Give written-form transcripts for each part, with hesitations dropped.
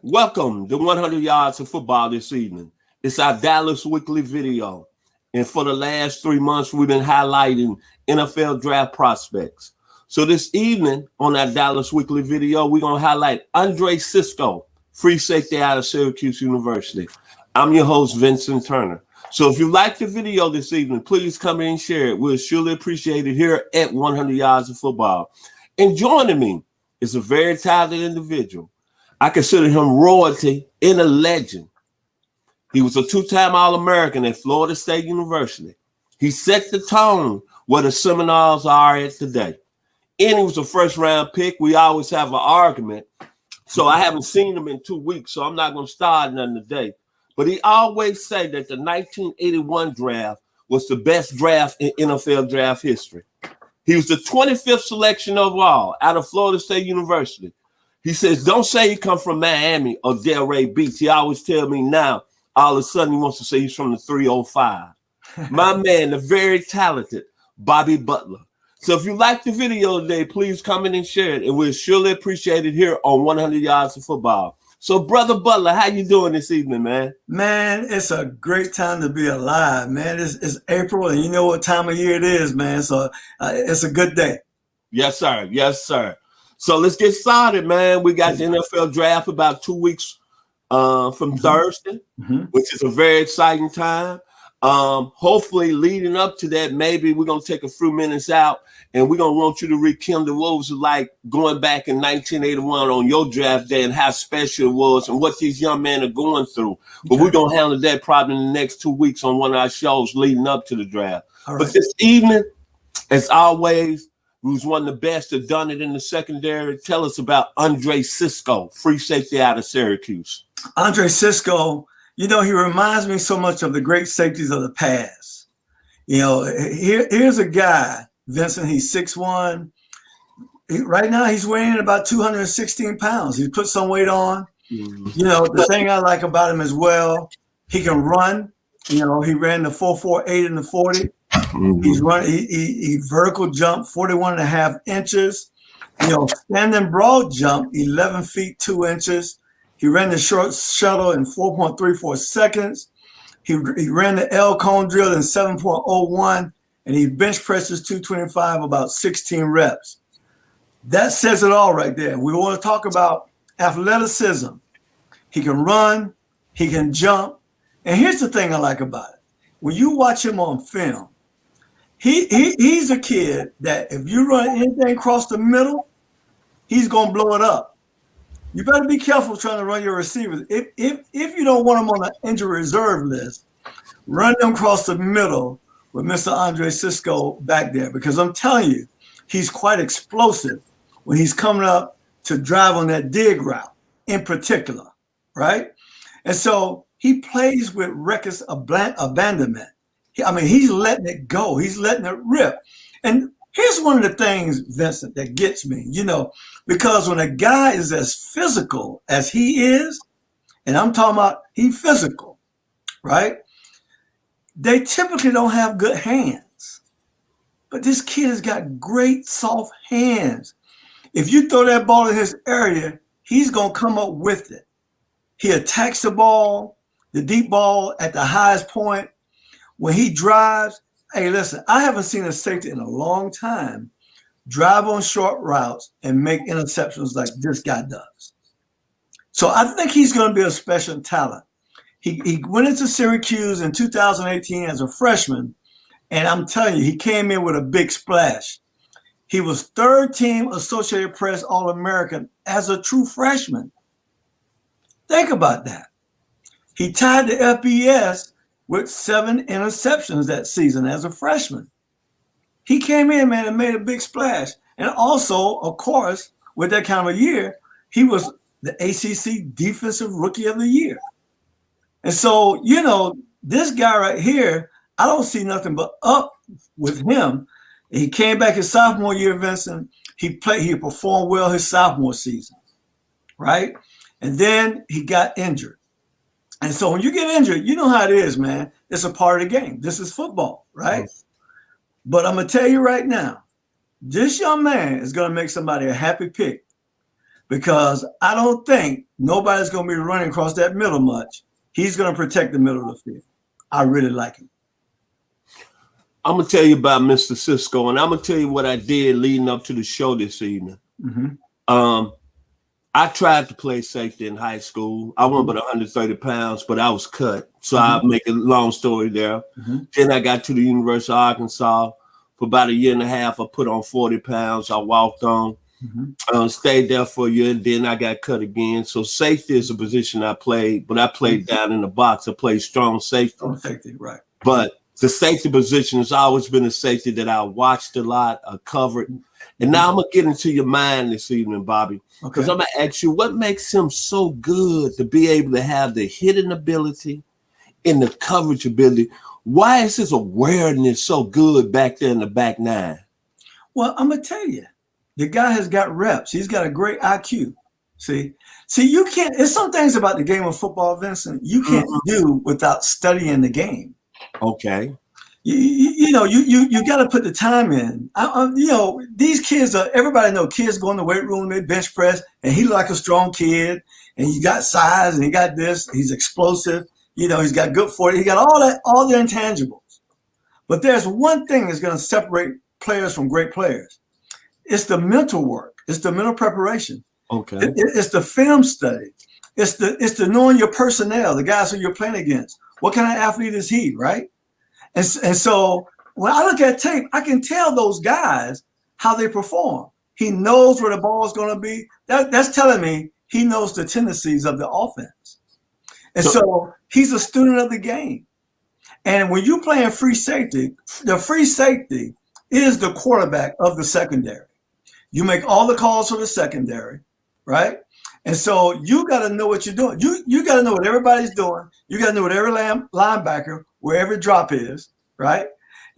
Welcome to 100 Yards of Football this evening. It's our Dallas Weekly video. And for the last 3 months, we've been highlighting NFL draft prospects. So this evening on our Dallas Weekly video, we're going to highlight Cisco, free safety out of Syracuse University. I'm your host, Vincent Turner. So if you like the video this evening, please come in and share it. We'll surely appreciate it here at 100 Yards of Football. And joining me is a very talented individual. I consider him royalty and a legend. He was a two-time All-American at Florida State University. He set the tone where the Seminoles are at today. And he was a first-round pick. We always have an argument. So I haven't seen him in 2 weeks, so I'm not going to start nothing today. But he always said that the 1981 draft was the best draft in NFL draft history. He was the 25th selection overall out of Florida State University. He says, don't say he come from Miami or Delray Beach. He always tell me now, all of a sudden he wants to say he's from the 305. My man, the very talented Bobby Butler. So if you like the video today, please comment and share it. And we'll surely appreciate it here on 100 Yards of Football. So, Brother Butler, how you doing this evening, man? Man, it's a great time to be alive, man. It's April, and you know what time of year it is, man. So it's a good day. Yes, sir. Yes, sir. So let's get started, man. We got the NFL draft about 2 weeks from Thursday, which is a very exciting time. Hopefully, leading up to that, maybe we're going to take a few minutes out and we're going to want you to rekindle what was like going back in 1981 on your draft day and how special it was and what these young men are going through. But we're going to handle that probably in the next 2 weeks on one of our shows leading up to the draft. Right. But this evening, as always, who's one of the best that done it in the secondary. Tell us about Cisco, free safety out of Syracuse. Cisco, you know, he reminds me so much of the great safeties of the past. You know, here's a guy, Vincent, he's 6'1". Right now he's weighing about 216 pounds. He put some weight on. You know, the thing I like about him as well, he can run. You know, he ran the 4.48 in the 40. He's running. He vertical jump 41.5 inches. You know, standing broad jump 11 feet 2 inches. He ran the short shuttle in 4.34 seconds. He ran the L cone drill in 7.01, and he bench presses 225 about 16 reps. That says it all right there. We want to talk about athleticism. He can run. He can jump. And here's the thing I like about it. When you watch him on film, he's a kid that if you run anything across the middle, he's going to blow it up. You better be careful trying to run your receivers. If you don't want them on the injury reserve list, run them across the middle with Mr. Cisco back there, because I'm telling you, he's quite explosive when he's coming up to drive on that dig route in particular, right? And so he plays with reckless abandonment. He's letting it go. He's letting it rip. And here's one of the things, Vincent, that gets me, you know, because when a guy is as physical as he is, and I'm talking about he's physical, right? They typically don't have good hands. But this kid has got great soft hands. If you throw that ball in his area, he's going to come up with it. He attacks the ball, the deep ball at the highest point. When he drives, hey, listen, I haven't seen a safety in a long time drive on short routes and make interceptions like this guy does. So I think he's going to be a special talent. He went into Syracuse in 2018 as a freshman, and I'm telling you, he came in with a big splash. He was third-team Associated Press All-American as a true freshman. Think about that. He tied the FBS with 7 interceptions that season as a freshman. He came in, man, and made a big splash. And also, of course, with that kind of a year, he was the ACC Defensive Rookie of the Year. And so, you know, this guy right here, I don't see nothing but up with him. He came back his sophomore year, Vincent. He performed well his sophomore season, right? And then he got injured. And so when you get injured, you know how it is, man. It's a part of the game. This is football, right? Yes. But I'm going to tell you right now, this young man is going to make somebody a happy pick, because I don't think nobody's going to be running across that middle much. He's going to protect the middle of the field. I really like him. I'm going to tell you about Mr. Cisco, and I'm going to tell you what I did leading up to the show this evening. I tried to play safety in high school. I went about 130 pounds, but I was cut. So I'll make a long story there. Then I got to the University of Arkansas. For about a year and a half, I put on 40 pounds. I walked on, stayed there for a year, and then I got cut again. So safety is a position I played, but I played down in the box. I played strong safety. Strong safety, right. But the safety position has always been a safety that I watched a lot, I covered. And now I'm going to get into your mind this evening, Bobby, because I'm going to ask you, what makes him so good to be able to have the hitting ability and the coverage ability? Why is his awareness so good back there in the back nine? Well, I'm going to tell you, the guy has got reps. He's got a great IQ. See, you can't, there's some things about the game of football, Vincent, you can't do without studying the game. Okay. You got to put the time in. These kids everybody know kids go in the weight room, they bench press, and he like a strong kid, and he got size, and he got this, he's explosive, he's got good for it, he got all the intangibles. But there's one thing that's going to separate players from great players. It's the mental work. It's the mental preparation. Okay. It's the film study. It's the knowing your personnel, the guys who you're playing against. What kind of athlete is he, right? And so when I look at tape, I can tell those guys how they perform. He knows where the ball is going to be. That's telling me he knows the tendencies of the offense. And so he's a student of the game. And when you're playing free safety, the free safety is the quarterback of the secondary. You make all the calls for the secondary, right? And so you got to know what you're doing. You got to know what everybody's doing. You got to know what every linebacker, where every drop is, right?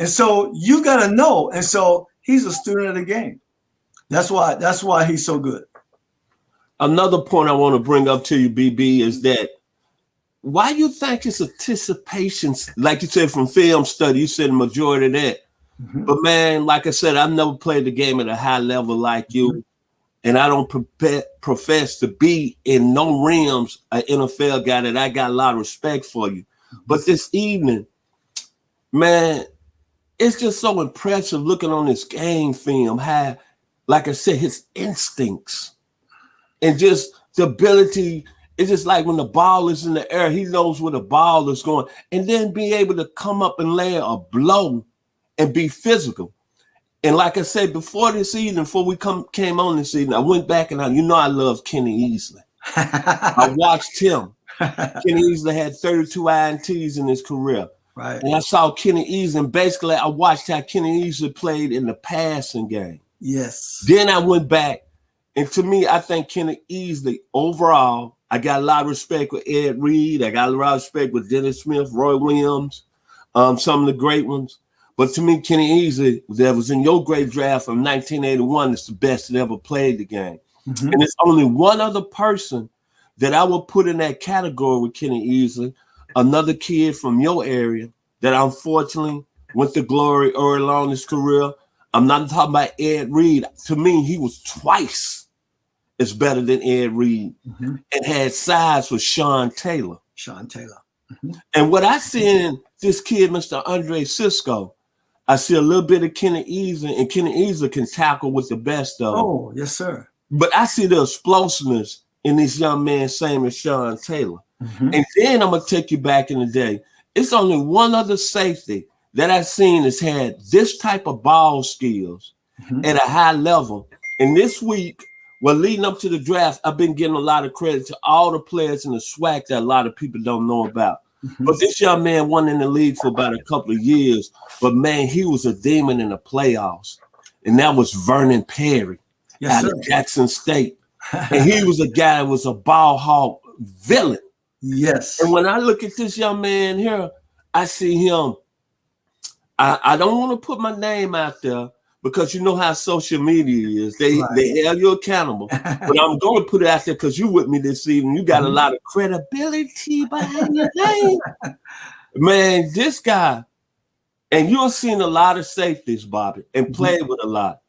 And so you got to know. And so he's a student of the game. That's why he's so good. Another point I want to bring up to you, BB, is that why you think it's anticipation, like you said, from film study, you said the majority of that. But man, like I said, I've never played the game at a high level like you. And I don't profess to be in no realms an NFL guy that I got a lot of respect for you. But this evening, man, it's just so impressive looking on this game film, how, like I said, his instincts and just the ability. It's just like when the ball is in the air, he knows where the ball is going. And then be able to come up and lay a blow and be physical. And like I said, before this season, before we came on this season, I went back and I love Kenny Easley. I watched him. Kenny Easley had 32 INTs in his career. Right. And I saw Kenny Easley, and basically I watched how Kenny Easley played in the passing game. Yes. Then I went back, and to me, I think Kenny Easley, overall, I got a lot of respect with Ed Reed. I got a lot of respect with Dennis Smith, Roy Williams, some of the great ones. But to me, Kenny Easley, that was in your great draft from 1981, is the best that ever played the game. And there's only one other person that I would put in that category with Kenny Easley, another kid from your area that unfortunately went to glory early on in his career. I'm not talking about Ed Reed. To me, he was twice as better than Ed Reed and had size with Sean Taylor. And what I see in this kid, Mr. Andre Cisco, I see a little bit of Kenny Easley, and Kenny Easley can tackle with the best of them. Oh, yes, sir. But I see the explosiveness in this young man, same as Sean Taylor. And then I'm going to take you back in the day. It's only one other safety that I've seen has had this type of ball skills at a high level. And this week, well, leading up to the draft, I've been getting a lot of credit to all the players in the SWAC that a lot of people don't know about. But this young man won in the league for about a couple of years. But, man, he was a demon in the playoffs. And that was Vernon Perry out of Jackson State. And he was a guy that was a ball hawk villain. Yes. And when I look at this young man here, I see him. I don't want to put my name out there because you know how social media is. They held you accountable. But I'm going to put it out there because you with me this evening. You got a lot of credibility behind your name. Man, this guy, and you've seen a lot of safeties, Bobby, and played with a lot.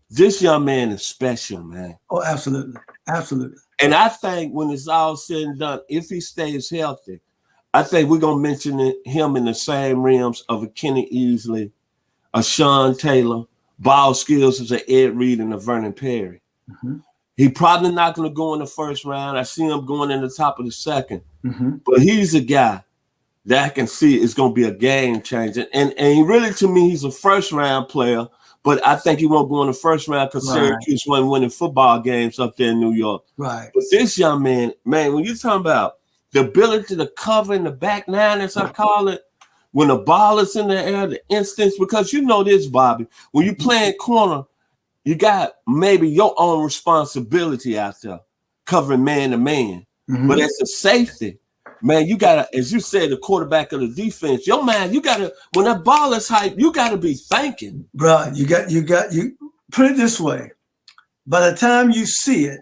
this young man is special, man. Oh, absolutely. Absolutely. And I think when it's all said and done, if he stays healthy, I think we're going to mention him in the same realms of a Kenny Easley, a Sean Taylor, ball skills as an Ed Reed and a Vernon Perry. Mm-hmm. He probably not going to go in the first round. I see him going in the top of the second. Mm-hmm. But he's a guy that I can see is going to be a game changer. And really, to me, he's a first-round player, but I think he won't go in the first round because Syracuse wasn't winning football games up there in New York. Right. But this young man, when you're talking about the ability to cover in the back nine, as I call it, when the ball is in the air, the instance, because you know this, Bobby, when you playing corner, you got maybe your own responsibility out there covering man to man. Mm-hmm. But as a safety, man, you got to, as you said, the quarterback of the defense, your man, you got to, when that ball is hyped, you got to be thinking. Bro, you put it this way. By the time you see it,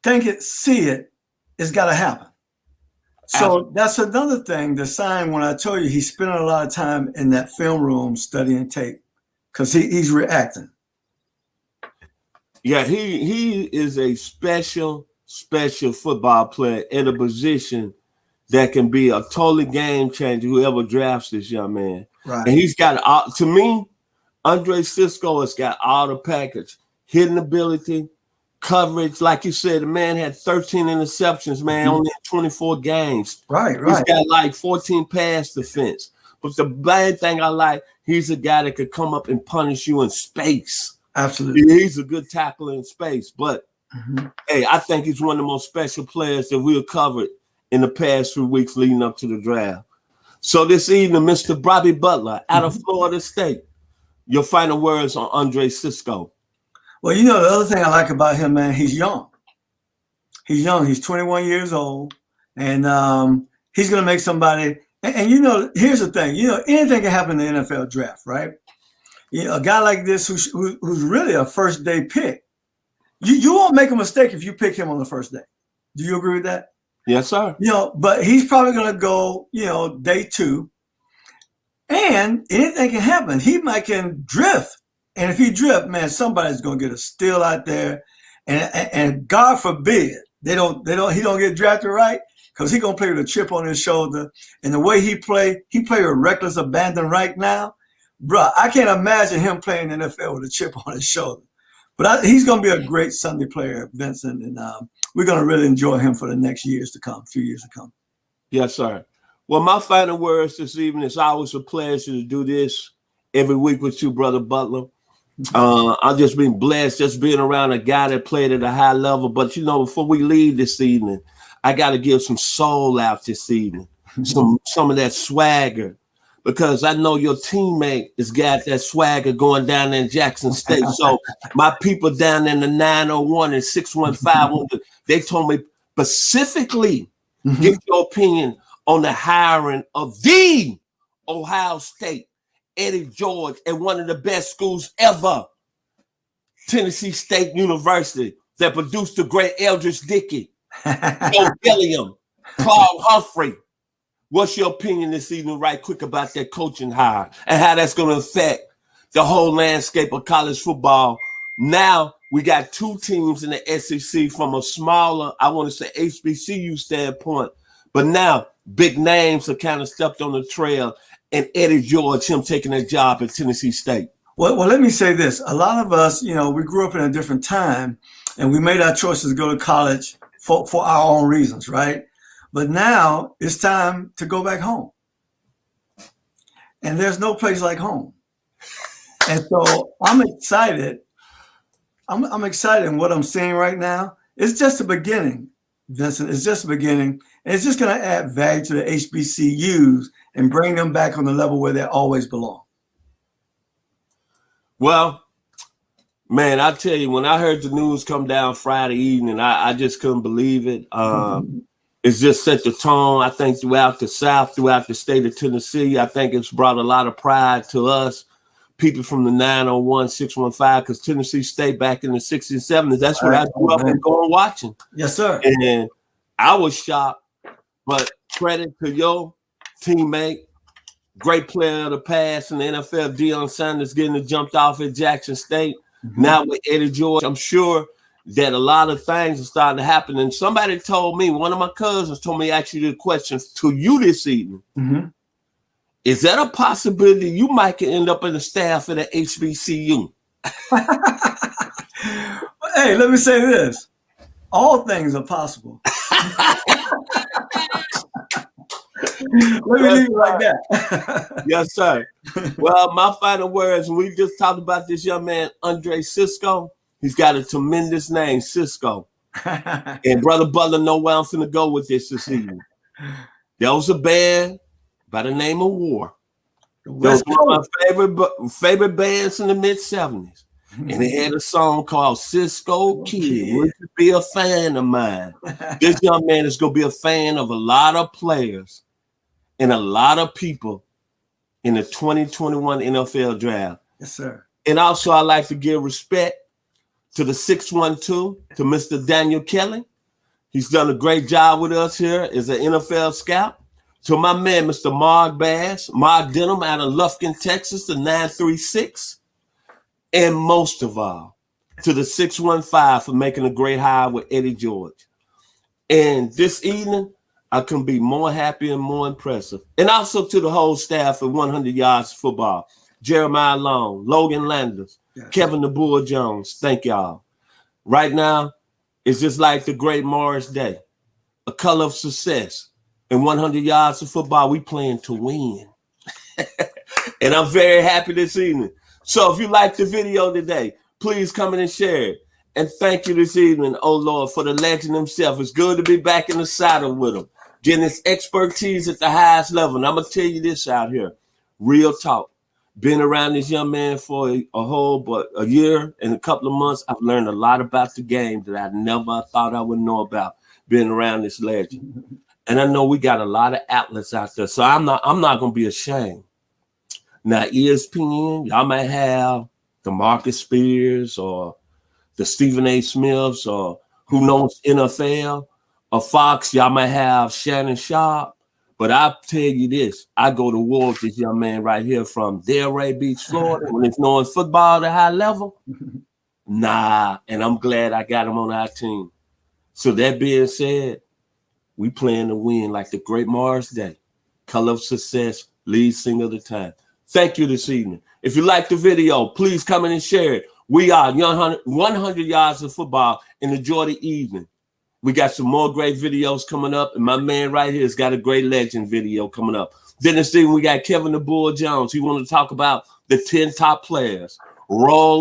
it's got to happen. So that's another thing, the sign when I told you he's spending a lot of time in that film room studying tape because he's reacting. Yeah, he is a special football player in a position that can be a totally game changer, whoever drafts this young man. Right. And he's got, to me, Andre Cisco has got all the package. Hitting ability, coverage. Like you said, the man had 13 interceptions, man, only in 24 games. Right. He's got like 14 pass defense. But the main thing I like, he's a guy that could come up and punish you in space. Absolutely. He's a good tackler in space. But, hey, I think he's one of the most special players that we've covered in the past few weeks leading up to the draft. So this evening, Mr. Bobby Butler out of Florida State, your final words on Andre Cisco. Well, you know, the other thing I like about him, man, he's young. He's young. He's 21 years old. And he's going to make somebody. And, you know, here's the thing. You know, anything can happen in the NFL draft, right? You know, a guy like this who's really a first-day pick, you won't make a mistake if you pick him on the first day. Do you agree with that? Yes, sir. You know, but he's probably going to go, you know, day 2. And anything can happen. He might can drift. And if he drift, man, somebody's going to get a steal out there. And God forbid he don't get drafted right because he's going to play with a chip on his shoulder. And the way he play with reckless abandon right now. Bro, I can't imagine him playing in the NFL with a chip on his shoulder. But he's going to be a great Sunday player, Vincent. And we're going to really enjoy him for the next few years to come. Yes, sir. Well, my final words this evening, it's always a pleasure to do this every week with you, Brother Butler. I've just been blessed just being around a guy that played at a high level. But, you know, before we leave this evening, I got to give some soul out this evening, some of that swagger, because I know your teammate has got that swagger going down there in Jackson State. So my people down in the 901 and 615, they told me specifically, give your opinion on the hiring of the Ohio State Eddie George at one of the best schools ever, Tennessee State University, that produced the great Eldridge Dickey, Joe Gilliam, Claude Humphrey. What's your opinion this evening, right quick, about that coaching hire and how that's going to affect the whole landscape of college football? Now we got 2 teams in the SEC from a smaller, I want to say HBCU standpoint, but now big names have kind of stepped on the trail, and Eddie George, him taking that job at Tennessee State. Well, let me say this. A lot of us, you know, we grew up in a different time, and we made our choices to go to college for our own reasons, right? But now it's time to go back home. And there's no place like home. And so I'm excited. I'm excited in what I'm seeing right now. It's just the beginning, Vincent. It's just the beginning. And it's just going to add value to the HBCUs and bring them back on the level where they always belong. Well, man, I tell you, when I heard the news come down Friday evening, I just couldn't believe it. It's just set the tone, I think, throughout the South, throughout the state of Tennessee. I think it's brought a lot of pride to us, people from the 901, 615, because Tennessee State back in the 60s and 70s, that's where I grew up and going watching. Yes, sir. And I was shocked, but credit to your teammate, great player of the past in the NFL, Deion Sanders, getting it jumped off at Jackson State. Now with Eddie George, I'm sure that a lot of things are starting to happen. And somebody told me, one of my cousins told me to ask you the questions to you this evening. Is that a possibility you might end up in the staff at the HBCU? Hey, let me say this. All things are possible. Let me leave it like that. Yes, sir. Well, my final words, we just talked about this young man, Cisco. He's got a tremendous name, Cisco. And Brother Butler know where I'm finna go with this evening. There was a band by the name of War. That was one of my favorite bands in the mid-70s. And they had a song called Cisco Kid. Would you be a fan of mine? This young man is going to be a fan of a lot of players and a lot of people in the 2021 NFL draft. Yes, sir. And also, I like to give respect to the 612, to Mr. Daniel Kelly. He's done a great job with us here as an NFL scout. To my man, Mr. Mark Bass, Mark Denham out of Lufkin, Texas, the 936. And most of all, to the 615 for making a great hire with Eddie George. And this evening, I can be more happy and more impressive. And also to the whole staff at 100 Yards Football. Jeremiah Long, Logan Landers, Kevin the Bull Jones. Thank y'all. Right now, it's just like the great Morris Day. A color of success. In 100 Yards of Football, we playing to win. And I'm very happy this evening. So if you like the video today, please come in and share it. And thank you this evening, oh Lord, for the legend himself. It's good to be back in the saddle with him, getting his expertise at the highest level. And I'm going to tell you this out here, real talk. Been around this young man for a year and a couple of months. I've learned a lot about the game that I never thought I would know about being around this legend. And I know we got a lot of outlets out there, so I'm not going to be ashamed. Now, ESPN, y'all might have the Marcus Spears or the Stephen A. Smiths or who knows NFL, or Fox, y'all might have Shannon Sharp. But I'll tell you this, I go to war with this young man right here from Delray Beach, Florida, when it's knowing football at a high level. Nah, and I'm glad I got him on our team. So that being said, we playing to win like the great Morris Day. Color of success, lead singer of the time. Thank you this evening. If you like the video, please come in and share it. We are 100 Yards of Football and enjoy the evening. We got some more great videos coming up, and my man right here has got a great legend video coming up. Then this evening, we got Kevin the Bull Jones. He wanted to talk about the 10 top players. Roll